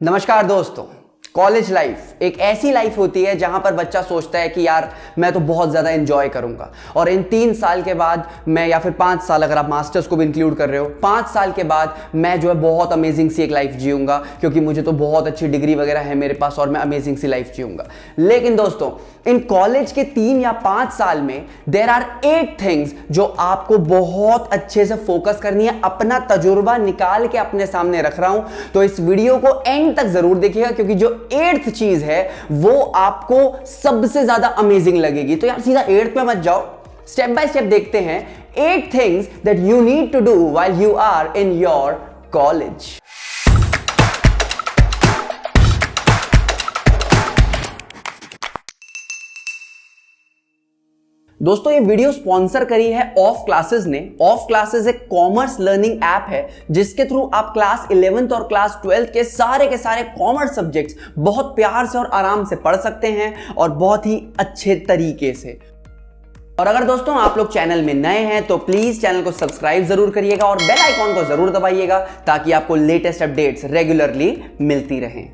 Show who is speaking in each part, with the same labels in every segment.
Speaker 1: नमस्कार दोस्तों। College life एक ऐसी लाइफ होती है जहां पर बच्चा सोचता है कि यार मैं तो बहुत ज़्यादा एंजॉय करूंगा और इन 3 साल के बाद मैं, या फिर 5 साल अगर आप मास्टर्स को भी इंक्लूड कर रहे हो, 5 साल के बाद मैं जो है बहुत अमेजिंग सी एक लाइफ जीऊंगा क्योंकि मुझे तो बहुत अच्छी डिग्री वगैरह है मेरे पास और मैं अमेजिंग सी लाइफ जीऊंगा। लेकिन दोस्तों इन कॉलेज के 3 या 5 साल में देयर आर 8 थिंग्स जो आपको बहुत अच्छे से फोकस करनी है। अपना तजुर्बा निकाल के अपने सामने रख रहा हूं, तो इस वीडियो को एंड तक जरूर देखिएगा क्योंकि जो 8th चीज है वो आपको सबसे ज्यादा अमेजिंग लगेगी। तो यार सीधा 8th पे मत जाओ, स्टेप बाय स्टेप देखते हैं 8 things that you need to do while you are in your college. दोस्तों ये वीडियो स्पॉन्सर करी है ऑफ क्लासेस ने। ऑफ क्लासेस एक कॉमर्स लर्निंग ऐप है जिसके थ्रू आप क्लास 11th और क्लास 12th के सारे कॉमर्स सब्जेक्ट्स बहुत प्यार से और आराम से पढ़ सकते हैं और बहुत ही अच्छे तरीके से। और अगर दोस्तों आप लोग चैनल में नए हैं तो प्लीज चैनल को सब्सक्राइब जरूर करिएगा और बेल आइकॉन को जरूर दबाइएगा ताकि आपको लेटेस्ट अपडेट्स रेगुलरली मिलती रहें।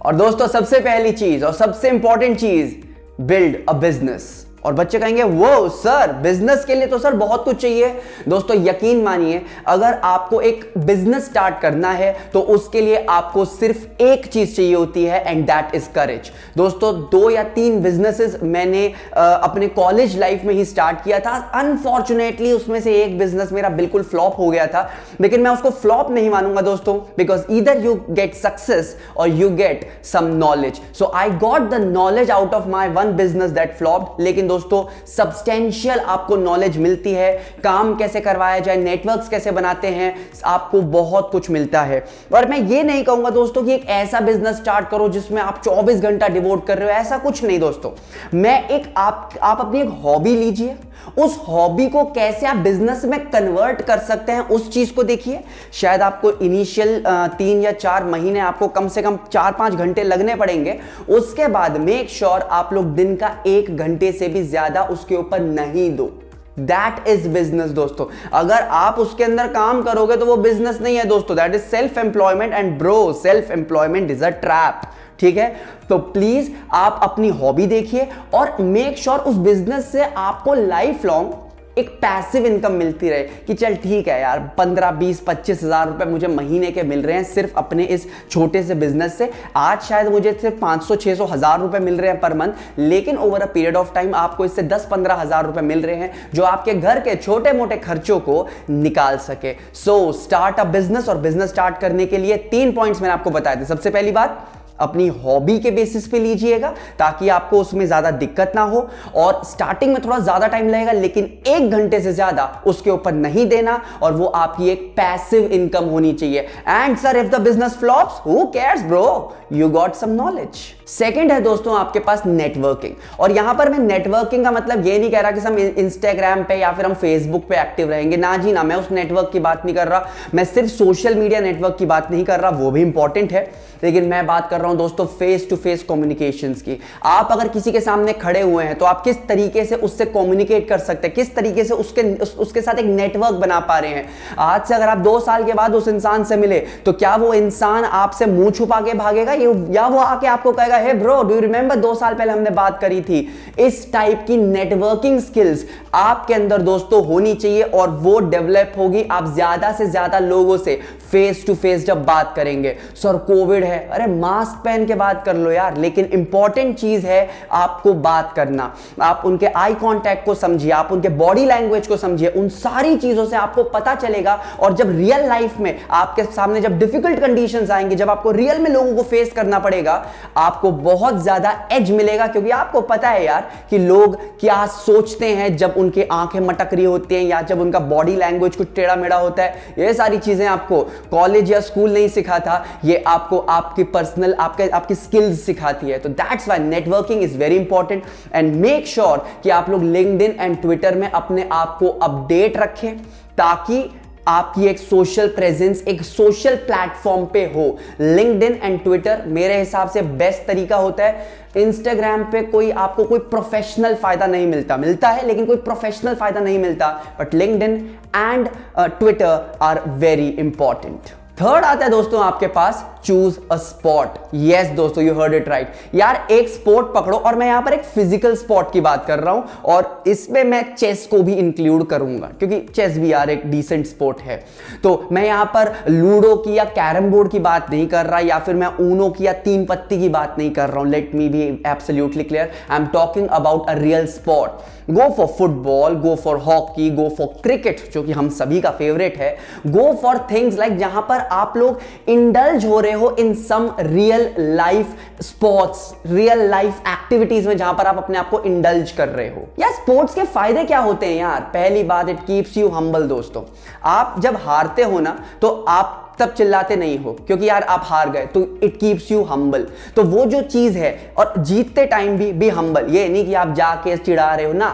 Speaker 1: और दोस्तों सबसे पहली चीज और सबसे इंपॉर्टेंट चीज, बिल्ड अ बिजनेस। और बच्चे कहेंगे वो सर बिजनेस के लिए तो सर बहुत कुछ चाहिए। दोस्तों यकीन मानिए, अगर आपको एक बिजनेस स्टार्ट करना है तो उसके लिए आपको सिर्फ एक चीज चाहिए होती है एंड दैट इज करेज। दोस्तों 2 या 3 बिजनेसेस मैंने अपने कॉलेज लाइफ में ही स्टार्ट किया था। अनफॉर्चुनेटली उसमें से एक बिजनेस मेरा बिल्कुल फ्लॉप हो गया था, लेकिन मैं उसको फ्लॉप नहीं मानूंगा दोस्तों, because either you get success और you get some knowledge. So I got the knowledge out of my one business that flopped, लेकिन दोस्तों सब्सटेंशियल आपको नॉलेज मिलती है। काम कैसे करवाया जाए, नेटवर्क्स कैसे बनाते हैं, आपको बहुत कुछ मिलता है। और मैं ये नहीं कहूंगा दोस्तों कि एक ऐसा बिजनेस स्टार्ट करो जिसमें आप 24 घंटा डिवोट कर रहे हो, ऐसा कुछ नहीं दोस्तों। मैं एक आप अपनी एक हॉबी लीजिए, उस हॉबी को कैसे आप बिजनेस में कन्वर्ट कर सकते हैं उस चीज को देखिए। शायद आपको इनिशियल 3 या 4 महीने आपको कम से कम 4-5 घंटे लगने पड़ेंगे। उसके बाद मेक श्योर आप लोग दिन का 1 घंटे से भी ज्यादा उसके ऊपर नहीं दो। दैट इज बिजनेस दोस्तों। अगर आप उसके अंदर काम करोगे तो वो बिजनेस नहीं है दोस्तों, that is self employment. And bro, self employment is a trap. ठीक है, तो प्लीज आप अपनी हॉबी देखिए और मेक श्योर उस बिजनेस से आपको लाइफ लॉन्ग एक पैसिव इनकम मिलती रहे कि चल ठीक है यार 15, 20, 25 हजार रुपए मुझे महीने के मिल रहे हैं सिर्फ अपने इस छोटे से बिजनेस से। आज शायद मुझे सिर्फ 500, 600 हजार रुपए मिल रहे हैं पर मंथ, लेकिन over a period of time आपको इससे 10-15 हजार रुपए मिल रहे हैं जो आपके घर के छोटे मोटे खर्चों को निकाल सके। So start a business. और बिजनेस स्टार्ट करने के लिए 3 पॉइंट्स मैंने आपको बताए थे। सबसे पहली बात, अपनी हॉबी के बेसिस पे लीजिएगा ताकि आपको उसमें ज्यादा दिक्कत ना हो, और स्टार्टिंग में थोड़ा ज्यादा टाइम लगेगा लेकिन 1 घंटे से ज्यादा उसके ऊपर नहीं देना और वो आपकी एक पैसिव इनकम होनी चाहिए। And sir if the business flops, who cares bro, you got some knowledge. Second है दोस्तों आपके पास नेटवर्किंग। और यहां पर मैं नेटवर्किंग का मतलब ये नहीं कह रहा कि हम इंस्टाग्राम पे या फिर हम फेसबुक पे एक्टिव रहेंगे, ना जी ना, मैं उस नेटवर्क की बात नहीं कर रहा। मैं सिर्फ सोशल मीडिया नेटवर्क की बात नहीं कर रहा, वो भी इंपॉर्टेंट है, लेकिन मैं बात कर रहा हूं दोस्तों फेस टू फेस कम्युनिकेशंस की। आप अगर किसी के सामने खड़े हुए हैं तो आप किस तरीके से उससे कम्युनिकेट कर सकते हैं, किस तरीके से उसके साथ एक नेटवर्क बना पा रहे हैं। आज से अगर आप 2 साल के बाद उस इंसान से मिले तो क्या वो इंसान आपसे मुंह छुपा के भागेगा या वो आके आपको कहेगा hey bro do you remember 2 साल पहले हमने बात करी थी। इस टाइप की नेटवर्किंग स्किल्स आपके अंदर दोस्तों होनी चाहिए और वो डेवलप होगी आप ज्यादा से ज्यादा लोगों से फेस टू फेस जब बात करेंगे। सर कोविड है, अरे मास्क पहन के बात कर लो यार, लेकिन इंपॉर्टेंट चीज है आपको बात करना। आप उनके आई कांटेक्ट को समझिए, आप उनके बॉडी लैंग्वेज को समझिए, उन सारी चीजों से आपको पता चलेगा। और जब रियल लाइफ में आपके सामने जब डिफिकल्ट कंडीशंस आएंगे, जब आपको रियल में लोगों को फेस करना पड़ेगा, आपको बहुत ज्यादा एज मिलेगा क्योंकि आपको पता है यार कि लोग क्या सोचते हैं जब उनकी आंखें मटक रही होती हैं या जब उनका बॉडी लैंग्वेज कुछ टेढ़ा मेढ़ा होता है। ये सारी चीजें आपको कॉलेज या स्कूल नहीं सिखाता, ये आपको आपकी पर्सनल आपकी स्किल्स सिखाती है। तो that's why networking is very important. And make sure कि आप लोग लिंक्डइन एंड ट्विटर में अपने आप को अपडेट रखें ताकि आपकी एक सोशल प्रेजेंस एक सोशल प्लेटफॉर्म पे हो। लिंक्डइन एंड ट्विटर मेरे हिसाब से बेस्ट तरीका होता है। इंस्टाग्राम पे आपको कोई प्रोफेशनल फायदा नहीं मिलता है लेकिन कोई प्रोफेशनल फायदा नहीं मिलता, but LinkedIn and Twitter are very important. Third आता है दोस्तों आपके पास चूज अ स्पोर्ट। यस दोस्तों, यू हर्ड इट राइट। यार एक स्पोर्ट पकड़ो, और मैं यहां पर एक फिजिकल स्पोर्ट की बात कर रहा हूं, और इसमें मैं चेस को भी इंक्लूड करूंगा, क्योंकि चेस भी यार एक डिसेंट स्पोर्ट है। तो मैं यहां पर लूडो की या कैरम बोर्ड की बात नहीं कर रहा, या फिर मैं ऊनो की या तीन पत्ती की बात नहीं कर रहा हूं। Let me be absolutely clear, I am talking about a real sport. Go for football, go for hockey, go for cricket, जो कि हम सभी का फेवरेट है। गो फॉर थिंग्स लाइक जहां पर आप लोग इंडल्ज हो रहे हो in some real life sports, real life activities में, जहां पर आप अपने आप को इंडल्ज कर रहे हो। यार स्पोर्ट्स के फायदे क्या होते हैं यार? पहली बात, इट कीप्स यू हम्बल दोस्तों। आप जब हारते हो ना, तो आप तब चिल्लाते नहीं हो क्योंकि यार आप हार गए, तो इट कीप्स यू हम्बल। तो वो जो चीज है, और जीतते टाइम भी हम्बल, ये नहीं कि आप जाके चिढ़ा रहे हो ना।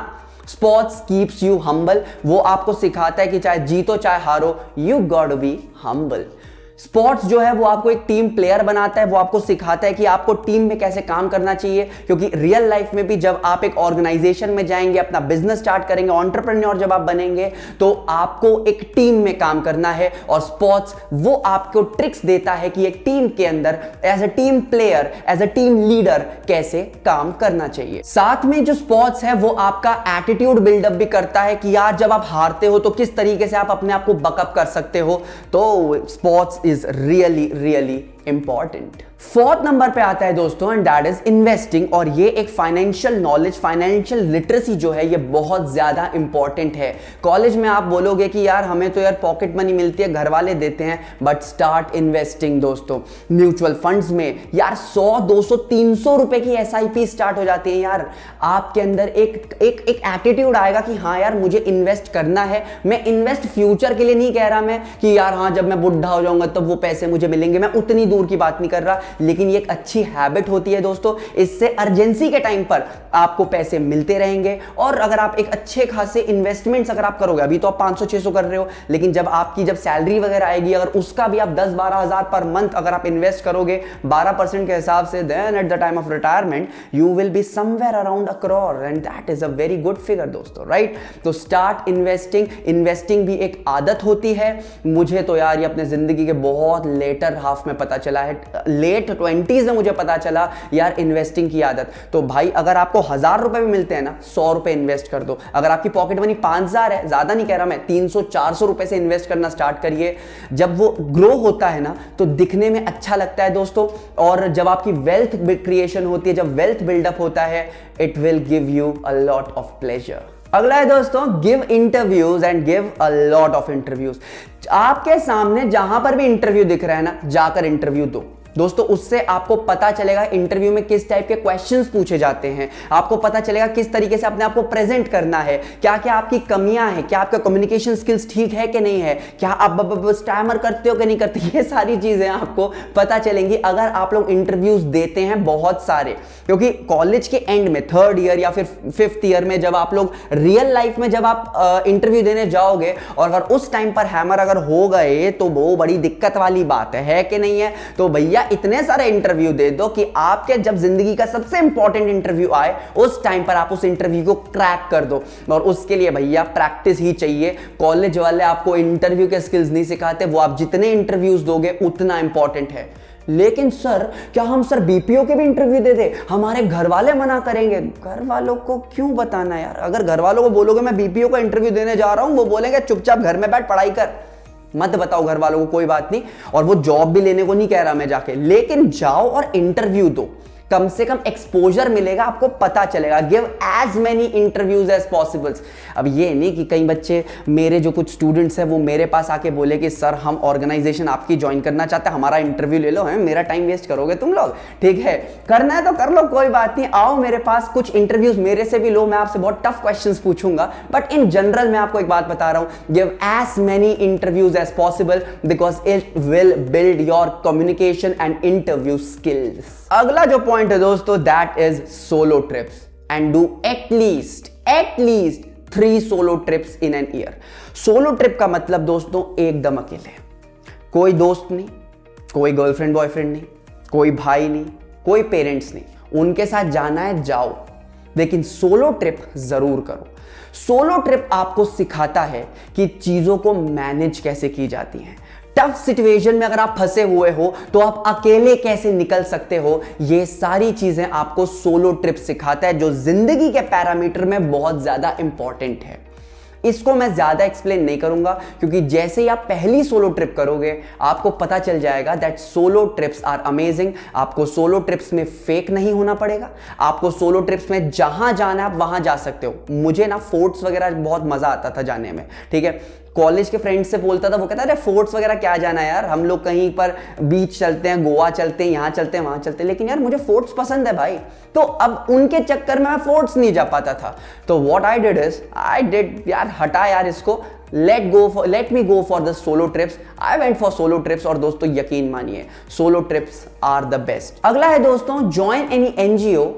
Speaker 1: स्पोर्ट्स कीप्स यू हम्बल, वो आपको सिखाता है कि चाहे जीतो चाहे हारो, you got to be humble. Sports जो है वो आपको एक टीम प्लेयर बनाता है, वो आपको सिखाता है कि आपको टीम में कैसे काम करना चाहिए, क्योंकि रियल लाइफ में भी जब आप एक ऑर्गेनाइजेशन में जाएंगे, अपना बिजनेस स्टार्ट करेंगे, एंटरप्रेन्योर जब आप बनेंगे, तो आपको एक टीम में काम करना है। और स्पोर्ट्स वो आपको ट्रिक्स देता है कि एक टीम के अंदर as a team player, as a team leader कैसे काम करना चाहिए। साथ में जो स्पोर्ट्स है वो आपका एटीट्यूड बिल्डअप भी करता है कि यार जब आप हारते हो तो किस तरीके से आप अपने आप को बकअप कर सकते हो। तो sports is really important। Fourth number पे आता है दोस्तों, एंड दैट इज इन्वेस्टिंग। और ये एक फाइनेंशियल नॉलेज, फाइनेंशियल लिटरेसी जो है, ये बहुत ज्यादा इंपॉर्टेंट है। कॉलेज में आप बोलोगे कि यार हमें तो यार पॉकेट मनी मिलती है, घर वाले देते हैं, बट स्टार्ट इन्वेस्टिंग दोस्तों। म्यूचुअल फंड्स में यार 100 200 300 रुपए की SIP स्टार्ट हो जाती है। यार आपके अंदर एक एटीट्यूड आएगा कि हाँ यार मुझे इन्वेस्ट करना है। मैं इन्वेस्ट फ्यूचर के लिए नहीं कह रहा मैं कि यार हाँ जब मैं बुढ़ा हो जाऊंगा तब वो पैसे मुझे मिलेंगे, मैं उतनी दूर की बात नहीं कर रहा, लेकिन ये एक अच्छी हैबिट होती है दोस्तों। इससे अर्जेंसी के टाइम पर आपको पैसे मिलते रहेंगे। और अगर आप एक अच्छे खासे इन्वेस्टमेंट्स अगर आप करोगे, अभी तो आप 500-600 कर रहे हो, लेकिन जब आपकी जब सैलरी वगैरह आएगी, अगर उसका भी आप 10-12 हजार पर मंथ अगर आप इन्वेस्ट करोगे 12% के हिसाब से, then at the time of retirement you will be somewhere around a crore, and that is a very good figure दोस्तों, राइट। तो स्टार्ट इन्वेस्टिंग। इन्वेस्टिंग भी एक आदत होती है। मुझे तो यार ये अपने जिंदगी के बहुत लेटर हाफ में पता चला है, लेट 20s में मुझे पता चला यार इन्वेस्टिंग की आदत। तो भाई अगर आपको 1000 रुपए भी मिलते हैं ना, 100 रुपए इन्वेस्ट कर दो। अगर आपकी पॉकेट मनी 5000 है, ज्यादा नहीं कह रहा मैं, 300-400 रुपए से इन्वेस्ट करना स्टार्ट करिए। जब वो ग्रो होता है ना, तो दिखने में अच्छा लगता है दोस्तों। और जब आपकी वेल्थ क्रिएशन होती है, जब वेल्थ बिल्डअप होता है, it will give you a lot of pleasure. अगला है दोस्तों, give interviews and give a lot of interviews. आपके सामने जहां पर भी इंटरव्यू दिख रहा है ना, जाकर इंटरव्यू दो दोस्तों। उससे आपको पता चलेगा इंटरव्यू में किस टाइप के क्वेश्चंस पूछे जाते हैं, आपको पता चलेगा किस तरीके से अपने आप को प्रेजेंट करना है, क्या क्या आपकी कमियां हैं, क्या आपका कम्युनिकेशन स्किल्स ठीक है कि नहीं है, क्या आप स्टैमर करते हो कि नहीं करते, ये सारी चीजें आपको पता चलेंगी अगर आप लोग इंटरव्यूज देते हैं बहुत सारे। क्योंकि कॉलेज के एंड में, 3rd ईयर या फिर 5th ईयर में, जब आप लोग रियल लाइफ में जब आप इंटरव्यू देने जाओगे, और अगर उस टाइम पर हैमर अगर हो गए, तो वो बड़ी दिक्कत वाली बात है कि नहीं है। तो भैया इतने सारे इंटरव्यू दे दो कि आपके जब जिंदगी का सबसे इंपॉर्टेंट इंटरव्यू आए, उस टाइम पर आप उस इंटरव्यू को क्रैक कर दो। और उसके लिए भैया प्रैक्टिस ही चाहिए। कॉलेज वाले आपको इंटरव्यू के स्किल्स नहीं सिखाते, वो आप जितने इंटरव्यूज दोगे उतना इंपॉर्टेंट है। लेकिन सर क्या हम सर BPO के भी इंटरव्यू दे दे? हमारे घर वाले मना करेंगे। घर वालों को क्यों बताना यार? अगर घर वालों को बोलोगे मैं BPO का इंटरव्यू देने जा रहा हूं, वो बोलेंगे चुपचाप घर में बैठ पढ़ाई कर। मत बताओ घर वालों को, कोई बात नहीं। और वो जॉब भी लेने को नहीं कह रहा मैं जाके, लेकिन जाओ और इंटरव्यू दो। कम से कम एक्सपोजर मिलेगा, आपको पता चलेगा। Give as many interviews as possibles. अब ये नहीं कि कई बच्चे, मेरे जो कुछ स्टूडेंट्स हैं, वो मेरे पास आके बोले कि सर हम ऑर्गेनाइजेशन आपकी ज्वाइन करना चाहते हैं, हमारा इंटरव्यू ले लो। है मेरा टाइम वेस्ट करोगे तुम लोग? ठीक है, करना है तो कर लो, कोई बात नहीं। आओ मेरे पास, कुछ इंटरव्यूज मेरे से भी लो, मैं आपसे बहुत टफ क्वेश्चंस पूछूंगा। बट इन जनरल मैं आपको एक बात बता रहा हूं, give as many interviews as possible, because it will build your communication and interview skills. अगला जो पॉइंट है दोस्तों, that is solo trips, and do at least 3 solo trips in an year. Solo trip का मतलब दोस्तों एकदम अकेले, कोई दोस्त नहीं, कोई गर्लफ्रेंड बॉयफ्रेंड नहीं, कोई भाई नहीं, कोई पेरेंट्स नहीं, उनके साथ जाना है जाओ, लेकिन सोलो ट्रिप जरूर करो। सोलो ट्रिप आपको सिखाता है कि चीजों को मैनेज कैसे की जाती हैं, टफ सिचुएशन में अगर आप फंसे हुए हो तो आप अकेले कैसे निकल सकते हो, ये सारी चीजें आपको सोलो ट्रिप सिखाता है, जो जिंदगी के पैरामीटर में बहुत ज्यादा इंपॉर्टेंट है। इसको मैं ज्यादा एक्सप्लेन नहीं करूंगा, क्योंकि जैसे ही आप पहली सोलो ट्रिप करोगे आपको पता चल जाएगा that solo trips are amazing. आपको सोलो ट्रिप्स में फेक नहीं होना पड़ेगा, आपको सोलो ट्रिप्स में जहां जाना है आप वहां जा सकते हो। मुझे ना फोर्ट्स वगैरह बहुत मजा आता था जाने में, ठीक है। कॉलेज के फ्रेंड से बोलता था, वो कहता अरे फोर्ट्स वगैरह क्या जाना है यार, हम लोग कहीं पर बीच चलते हैं, गोवा चलते हैं, यहाँ चलते हैं, वहां चलते हैं, लेकिन यार मुझे फोर्ट्स पसंद है भाई। तो अब उनके चक्कर में मैं फोर्ट्स नहीं जा पाता था। तो व्हाट आई डिड यार, हटा यार इसको, let me go for the solo trips. I went for solo trips और दोस्तों यकीन मानिए solo trips are the best. अगला है दोस्तों, ज्वाइन एनी एनजीओ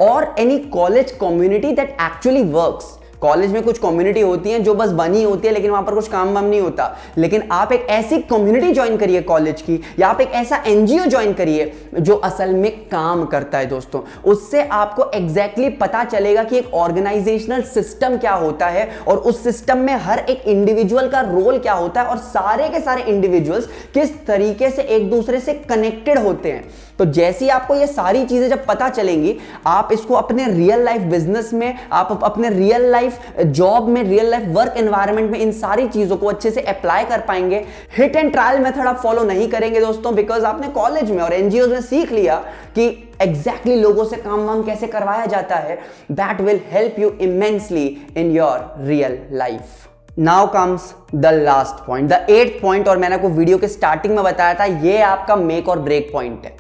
Speaker 1: और any college community that actually works. College में कुछ कम्युनिटी होती है जो बस बनी होती है, लेकिन वहां पर कुछ काम वाम नहीं होता। लेकिन आप एक ऐसी कम्युनिटी ज्वाइन करिए कॉलेज की, या आप एक ऐसा एनजीओ ज्वाइन करिए जो असल में काम करता है दोस्तों। उससे आपको एग्जैक्टली पता चलेगा कि एक ऑर्गेनाइजेशनल सिस्टम क्या होता है और उस सिस्टम में हर एक इंडिविजुअल का रोल क्या होता है और सारे के सारे इंडिविजुअल्स किस तरीके से एक दूसरे से कनेक्टेड होते हैं। तो जैसे ही आपको ये सारी चीजें जब पता चलेंगी, आप इसको अपने रियल लाइफ बिजनेस में, आप अपने रियल लाइफ जॉब में, रियल लाइफ वर्क एनवायरनमेंट में इन सारी चीजों को अच्छे से अप्लाई कर पाएंगे। हिट एंड ट्रायल मेथड आप फॉलो नहीं करेंगे दोस्तों, बिकॉज आपने कॉलेज में और एनजीओ में सीख लिया कि एग्जैक्टली लोगों से काम वाम कैसे करवाया जाता है। That will help you immensely in your real life. Now comes the last point, the 8th point, और मैंने आपको वीडियो के स्टार्टिंग में बताया था ये आपका मेक और ब्रेक पॉइंट है।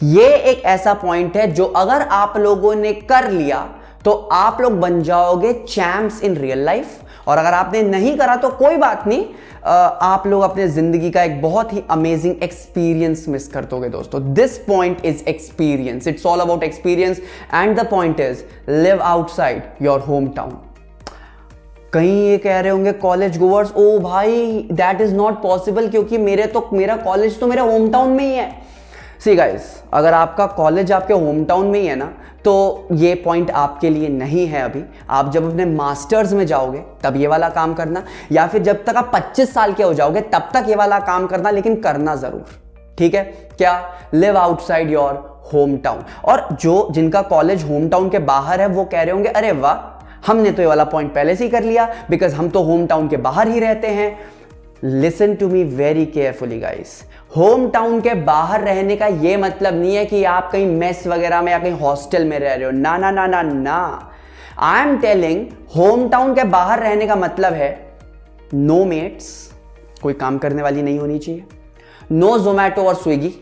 Speaker 1: ये एक ऐसा पॉइंट है जो अगर आप लोगों ने कर लिया तो आप लोग बन जाओगे चैंप्स इन रियल लाइफ, और अगर आपने नहीं करा तो कोई बात नहीं, आप लोग अपने जिंदगी का एक बहुत ही अमेजिंग एक्सपीरियंस मिस कर दोगे दोस्तों। This point is experience, it's all about experience, and the point is live outside your home town. कहीं ये कह रहे होंगे कॉलेज गोवर्स, ओ भाई दैट इज नॉट पॉसिबल, क्योंकि मेरा कॉलेज तो मेरे होम टाउन में ही है। सी गाइस, अगर आपका कॉलेज आपके होम टाउन में ही है ना, तो ये पॉइंट आपके लिए नहीं है अभी। आप जब अपने मास्टर्स में जाओगे तब ये वाला काम करना, या फिर जब तक आप 25 साल के हो जाओगे तब तक ये वाला काम करना, लेकिन करना जरूर, ठीक है। क्या? Live outside your home town. और जिनका कॉलेज होम टाउन के बाहर है वो कह रहे होंगे अरे वाह, हमने तो ये वाला पॉइंट पहले से ही कर लिया, बिकॉज हम तो होम टाउन के बाहर ही रहते हैं। Listen to me very carefully guys, home town के बाहर रहने का यह मतलब नहीं है कि आप कहीं मेस वगैरह में या कहीं हॉस्टल में रह रहे हो। ना ना ना ना ना, I am telling home town के बाहर रहने का मतलब है नो मेट्स, कोई काम करने वाली नहीं होनी चाहिए, नो जोमैटो और स्विगी,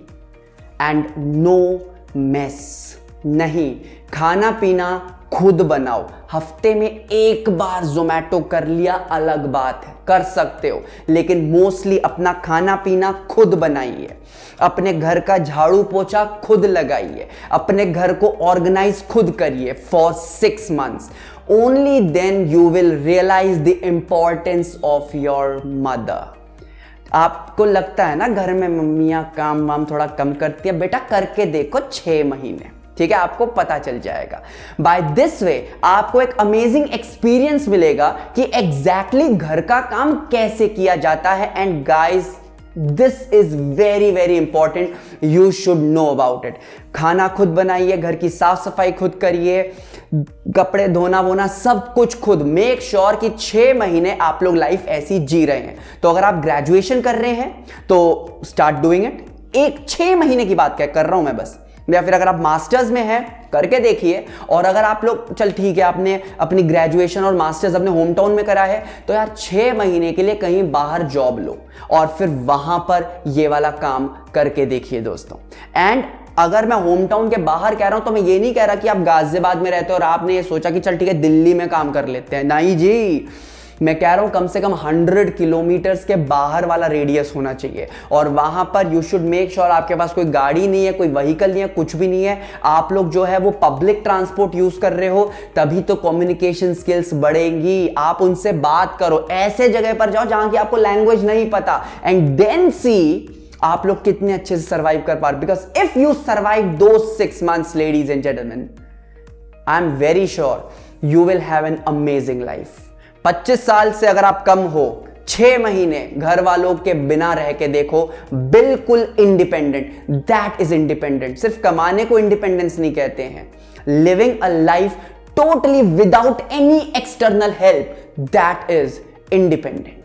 Speaker 1: एंड नो मेस। नहीं, खाना पीना खुद बनाओ। हफ्ते में एक बार जोमैटो कर लिया अलग बात है, कर सकते हो, लेकिन मोस्टली अपना खाना पीना खुद बनाइए। अपने घर का झाड़ू पोछा खुद लगाइए, अपने घर को ऑर्गेनाइज खुद करिए for 6 months। Only then you will realise the importance of your mother. आपको लगता है ना घर में मम्मियां काम वाम थोड़ा कम करती है, बेटा करके देखो 6 महीने, ठीक है, आपको पता चल जाएगा। बाय दिस वे आपको एक अमेजिंग एक्सपीरियंस मिलेगा कि एग्जैक्टली घर का काम कैसे किया जाता है। And guys, this is very very important, you should know about it. खाना खुद बनाइए, घर की साफ सफाई खुद करिए, कपड़े धोना वोना सब कुछ खुद। मेक श्योर कि 6 महीने आप लोग लाइफ ऐसी जी रहे हैं। तो अगर आप ग्रेजुएशन कर रहे हैं तो स्टार्ट डूइंग इट। एक 6 महीने की बात कर रहा हूं मैं बस, या फिर अगर आप मास्टर्स में हैं करके देखिए। और अगर आप लोग चल ठीक है, आपने अपनी ग्रेजुएशन और मास्टर्स अपने होम टाउन में करा है, तो यार 6 महीने के लिए कहीं बाहर जॉब लो और फिर वहां पर ये वाला काम करके देखिए दोस्तों। एंड अगर मैं होम टाउन के बाहर कह रहा हूं तो मैं ये नहीं कह रहा कि आप गाजियाबाद में रहते हो और आपने ये सोचा कि चल ठीक है दिल्ली में काम कर लेते हैं। नहीं जी, मैं कह रहा हूं कम से कम 100 किलोमीटर्स के बाहर वाला रेडियस होना चाहिए। और वहां पर यू शुड मेक श्योर आपके पास कोई गाड़ी नहीं है, कोई व्हीकल नहीं है, कुछ भी नहीं है। आप लोग जो है वो पब्लिक ट्रांसपोर्ट यूज कर रहे हो, तभी तो कम्युनिकेशन स्किल्स बढ़ेंगी। आप उनसे बात करो, ऐसे जगह पर जाओ जहां की आपको लैंग्वेज नहीं पता, एंड देन सी आप लोग कितने अच्छे से सर्वाइव कर पा रहे। Because if you survive those 6 months, ladies and gentleman, I am very sure you will have an amazing life. 25 साल से अगर आप कम हो, 6 महीने घर वालों के बिना रह के देखो, बिल्कुल इंडिपेंडेंट, दैट इज इंडिपेंडेंट। सिर्फ कमाने को इंडिपेंडेंस नहीं कहते हैं, living a life totally without any external help, that is independent.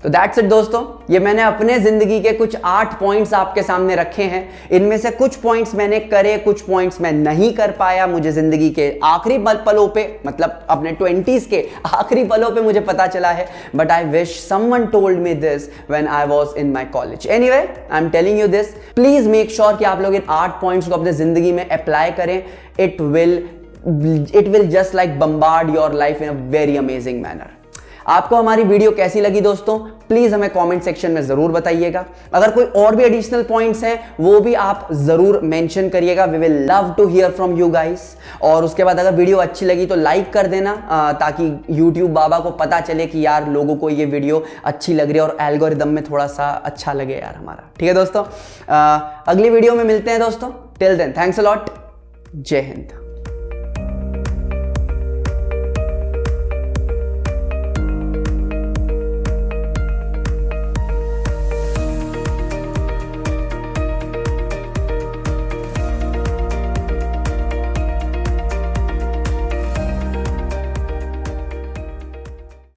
Speaker 1: तो दैट्स इट दोस्तों, ये मैंने अपने जिंदगी के कुछ 8 पॉइंट्स आपके सामने रखे हैं। इनमें से कुछ पॉइंट्स मैंने करे, कुछ पॉइंट्स मैं नहीं कर पाया। मुझे जिंदगी के आखिरी पलों पे, मतलब अपने 20s के आखिरी पलों पे मुझे पता चला है, but I wish someone told me this when I was in my college. Anyway, I am telling you this, please make sure कि आप लोग इन 8 पॉइंट्स को अपने जिंदगी में अप्लाई करें। It will just like bombard your life in a very amazing manner. आपको हमारी वीडियो कैसी लगी दोस्तों, प्लीज हमें कमेंट सेक्शन में जरूर बताइएगा। अगर कोई और भी एडिशनल पॉइंट्स हैं वो भी आप जरूर मेंशन करिएगा, we will love to hear from you guys. और उसके बाद अगर वीडियो अच्छी लगी तो लाइक कर देना, ताकि यूट्यूब बाबा को पता चले कि यार लोगों को ये वीडियो अच्छी लग रही है और एल्गोरिदम में थोड़ा सा अच्छा लगे यार हमारा। ठीक है दोस्तों, अगली वीडियो में मिलते हैं दोस्तों। Till then, thanks a lot, जय हिंद।